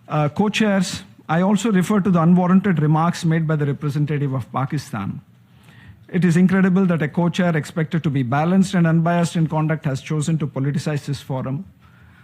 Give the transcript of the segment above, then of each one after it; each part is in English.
Co-chairs, I also refer to the unwarranted remarks made by the representative of Pakistan. It is incredible that a co-chair expected to be balanced and unbiased in conduct has chosen to politicize this forum.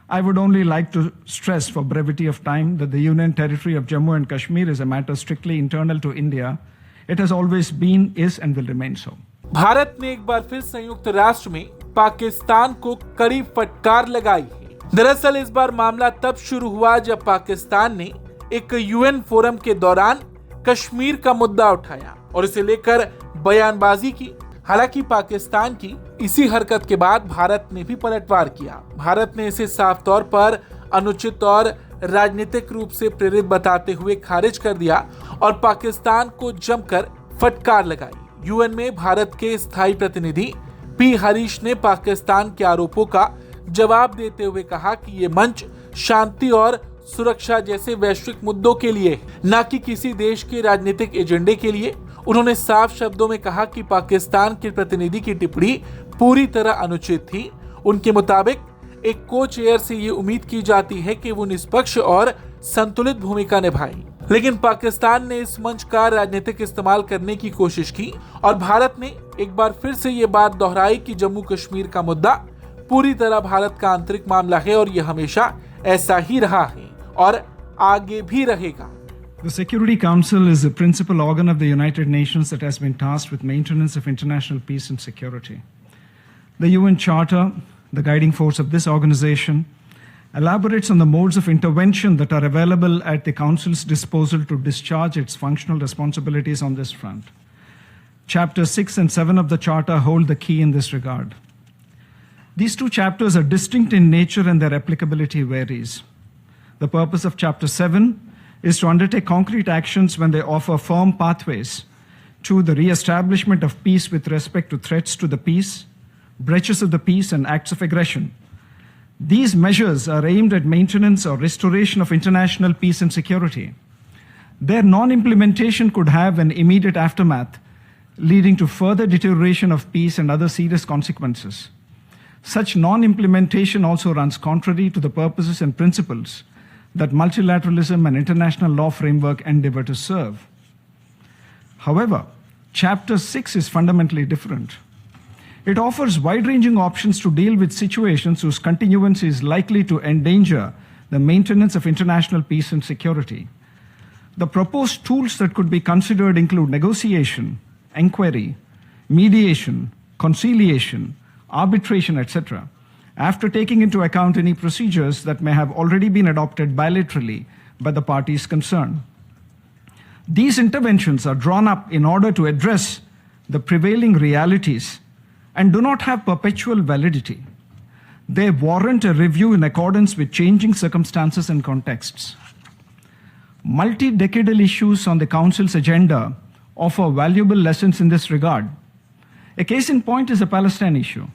I would only like to stress for brevity of time that the Union Territory of Jammu and Kashmir is a matter strictly internal to India. It has always been, is and will remain so. Bharat ने एक बार फिर संयुक्त राष्ट्र में पाकिस्तान को कड़ी फटकार लगाई है। दरअसल इस बार मामला तब शुरू हुआ जब पाकिस्तान ने एक यूएन फोरम के दौरान कश्मीर का मुद्दा उठाया और इसे लेकर बयानबाजी की। हालांकि पाकिस्तान की इसी हरकत के बाद भारत ने भी पलटवार किया। भारत ने इसे साफ तौर पर अनुचित और राजनीतिक रूप से प्रेरित बताते हुए खारिज कर दिया और पाकिस्तान को जमकर फटकार लगाई। यूएन में भारत के स्थायी प्रतिनिधि पी हरीश ने पाकिस्तान के आरोपों का जवाब देते हुए कहा कि ये मंच शांति और सुरक्षा जैसे वैश्विक मुद्दों के लिए, न कि किसी देश के राजनीतिक एजेंडे के लिए। उन्होंने साफ शब्दों में कहा कि पाकिस्तान के प्रतिनिधि की टिप्पणी पूरी तरह अनुचित थी। उनके मुताबिक एक को चेयर से ये उम्मीद की जाती है कि वो निष्पक्ष और संतुलित भूमिका निभाए, लेकिन पाकिस्तान ने इस मंच का राजनीतिक इस्तेमाल करने की कोशिश की और भारत ने एक बार फिर से ये बात दोहराई कि जम्मू कश्मीर का मुद्दा पूरी तरह भारत का आंतरिक मामला है और ये हमेशा ऐसा ही रहा है और आगे भी रहेगा। The Security Council is the principal organ of the United Nations that has been tasked with maintenance of international peace and security. The UN Charter, the guiding force of this organization, elaborates on the modes of intervention that are available at the Council's disposal to discharge its functional responsibilities on this front. Chapters 6 and 7 of the Charter hold the key in this regard. These two chapters are distinct in nature and their applicability varies. The purpose of Chapter 7 is to undertake concrete actions when they offer firm pathways to the re-establishment of peace with respect to threats to the peace, breaches of the peace, and acts of aggression. These measures are aimed at maintenance or restoration of international peace and security. Their non-implementation could have an immediate aftermath, leading to further deterioration of peace and other serious consequences. Such non-implementation also runs contrary to the purposes and principles that multilateralism and international law framework endeavor to serve. However, Chapter 6 is fundamentally different. It offers wide-ranging options to deal with situations whose continuance is likely to endanger the maintenance of international peace and security. The proposed tools that could be considered include negotiation, inquiry, mediation, conciliation, arbitration, etc., after taking into account any procedures that may have already been adopted bilaterally by the parties concerned. These interventions are drawn up in order to address the prevailing realities and do not have perpetual validity. They warrant a review in accordance with changing circumstances and contexts. Multi-decadal issues on the Council's agenda offer valuable lessons in this regard. A case in point is the Palestine issue,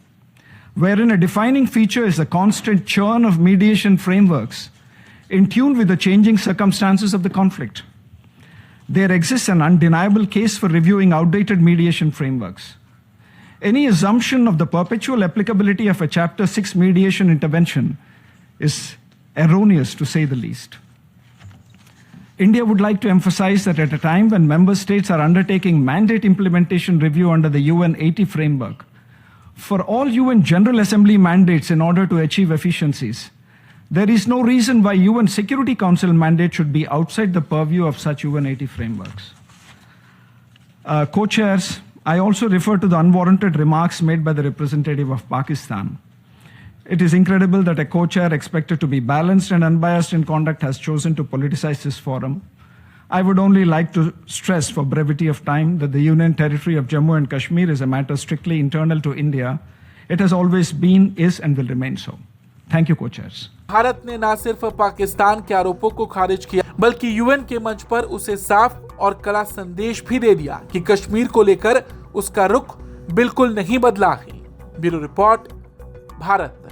wherein a defining feature is the constant churn of mediation frameworks in tune with the changing circumstances of the conflict. There exists an undeniable case for reviewing outdated mediation frameworks. Any assumption of the perpetual applicability of a Chapter 6 mediation intervention is erroneous, to say the least. India would like to emphasize that at a time when member states are undertaking mandate implementation review under the UN 80 framework, for all UN General Assembly mandates in order to achieve efficiencies, there is no reason why UN Security Council mandate should be outside the purview of such UN 80 frameworks. Co-chairs, I also refer to the unwarranted remarks made by the representative of Pakistan. It is incredible that a co-chair expected to be balanced and unbiased in conduct has chosen to politicize this forum. I would only like to stress for brevity of time that the Union Territory of Jammu and Kashmir is a matter strictly internal to India. It has always been, is and will remain so. Thank you, co-chairs. Bharat ने न सिर्फ पाकिस्तान के आरोपों को खारिज किया, बल्कि UN के मंच पर उसे साफ और कड़ा संदेश भी दे दिया कि कश्मीर को लेकर उसका रुख बिल्कुल नहीं बदला है। Bureau report, Bharat.